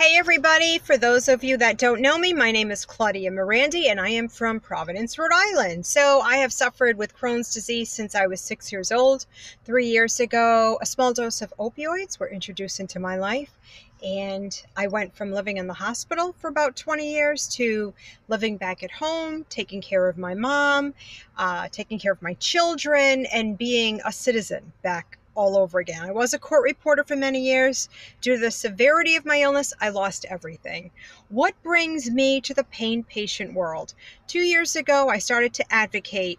Hey everybody, for those of you that don't know me, my name is Claudia Mirandi and I am from Providence, Rhode Island. So I have suffered with Crohn's disease since I was 6 years old. 3 years ago, a small dose of opioids were introduced into my life, and I went from living in the hospital for about 20 years to living back at home, taking care of my mom, taking care of my children, and being a citizen back all over again. I was a court reporter for many years. Due to the severity of my illness, I lost everything. What brings me to the pain patient world? 2 years ago, I started to advocate.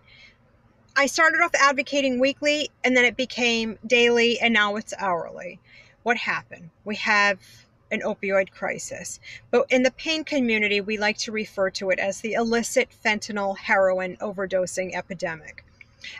I started off advocating weekly, and then it became daily, and now it's hourly. What happened? We have an opioid crisis. But in the pain community, we like to refer to it as the illicit fentanyl heroin overdosing epidemic.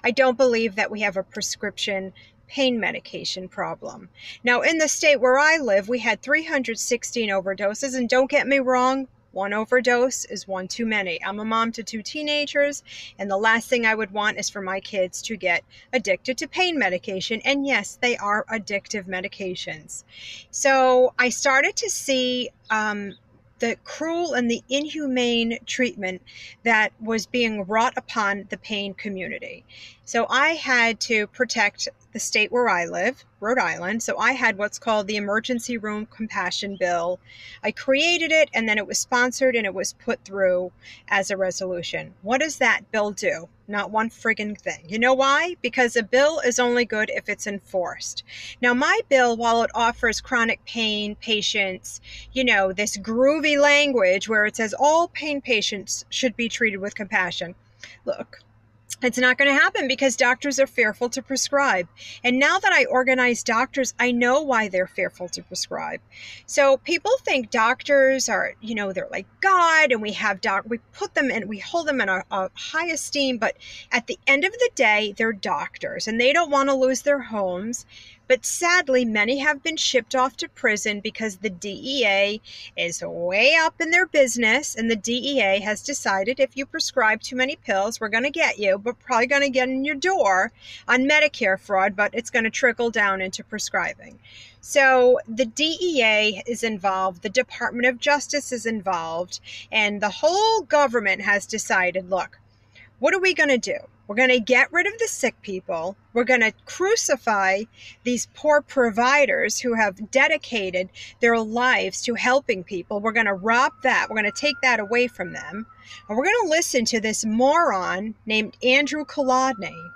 I don't believe that we have a prescription pain medication problem. Now, in the state where I live, we had 316 overdoses, and don't get me wrong, one overdose is one too many. I'm a mom to 2 teenagers, and the last thing I would want is for my kids to get addicted to pain medication. And yes, they are addictive medications. So I started to see the cruel and the inhumane treatment that was being wrought upon the pain community. So I had to protect the state where I live, Rhode Island. So I had what's called the Emergency Room Compassion Bill. I created it, and then it was sponsored and it was put through as a resolution. What does that bill do? Not one friggin' thing. You know why? Because a bill is only good if it's enforced. Now, my bill, while it offers chronic pain patients, this groovy language where it says all pain patients should be treated with compassion. Look, it's not going to happen because doctors are fearful to prescribe. And now that I organize doctors, I know why they're fearful to prescribe. So people think doctors are, they're like God, and we put them in, we hold them in a high esteem. But at the end of the day, they're doctors and they don't want to lose their homes. But sadly, many have been shipped off to prison because the DEA is way up in their business, and the DEA has decided if you prescribe too many pills, we're going to get you, but probably going to get in your door on Medicare fraud, but it's going to trickle down into prescribing. So the DEA is involved, the Department of Justice is involved, and the whole government has decided, look, what are we going to do? We're going to get rid of the sick people. We're going to crucify these poor providers who have dedicated their lives to helping people. We're going to rob that. We're going to take that away from them. And we're going to listen to this moron named Andrew Kolodny.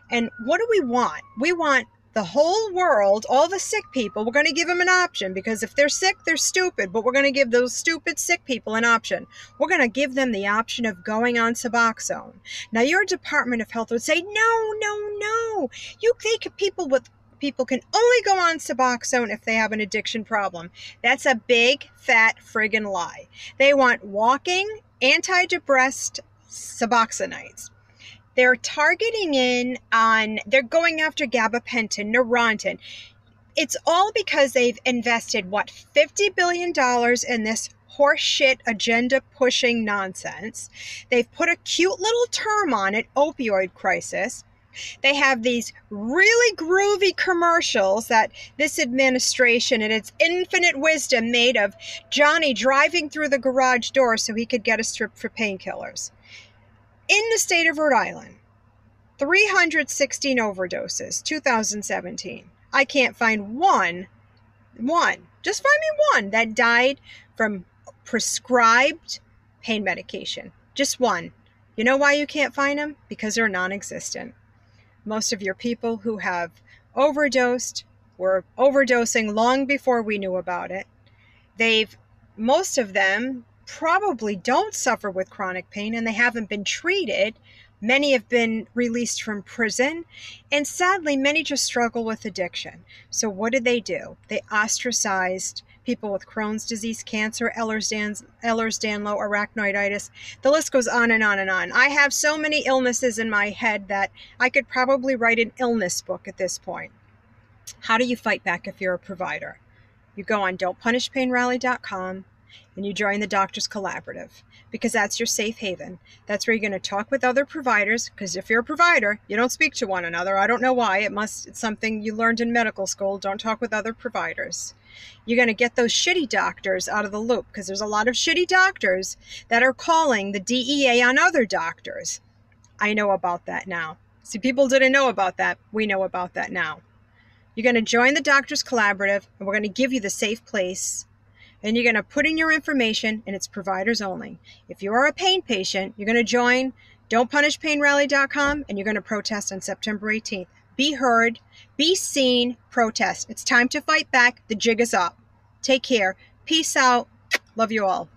And what do we want? We want the whole world, all the sick people, we're going to give them an option, because if they're sick, they're stupid, but we're going to give those stupid sick people an option. We're going to give them the option of going on Suboxone. Now, your Department of Health would say, no. People can only go on Suboxone if they have an addiction problem. That's a big, fat friggin' lie. They want walking, antidepressant Suboxonites. They're targeting they're going after gabapentin, Neurontin. It's all because they've invested, $50 billion in this horseshit agenda-pushing nonsense. They've put a cute little term on it, opioid crisis. They have these really groovy commercials that this administration, in its infinite wisdom, made of Johnny driving through the garage door so he could get a strip for painkillers. In the state of Rhode Island, 316 overdoses, 2017. I can't find one, just find me one that died from prescribed pain medication. Just one. You know why you can't find them? Because they're non-existent. Most of your people who have overdosed were overdosing long before we knew about it. Most of them probably don't suffer with chronic pain, and they haven't been treated. Many have been released from prison, and sadly, many just struggle with addiction. So what did they do? They ostracized people with Crohn's disease, cancer, Ehlers-Danlos, arachnoiditis. The list goes on and on and on. I have so many illnesses in my head that I could probably write an illness book at this point. How do you fight back if you're a provider? You go on don'tpunishpainrally.com. and you join the Doctors Collaborative, because that's your safe haven. That's where you're going to talk with other providers, because if you're a provider, you don't speak to one another. I don't know why. It's something you learned in medical school. Don't talk with other providers. You're going to get those shitty doctors out of the loop, because there's a lot of shitty doctors that are calling the DEA on other doctors. I know about that now. See, people didn't know about that. We know about that now. You're going to join the Doctors Collaborative, and we're going to give you the safe place. And you're going to put in your information, and it's providers only. If you are a pain patient, you're going to join don'tpunishpainrally.com, and you're going to protest on September 18th. Be heard, be seen, protest. It's time to fight back. The jig is up. Take care. Peace out. Love you all.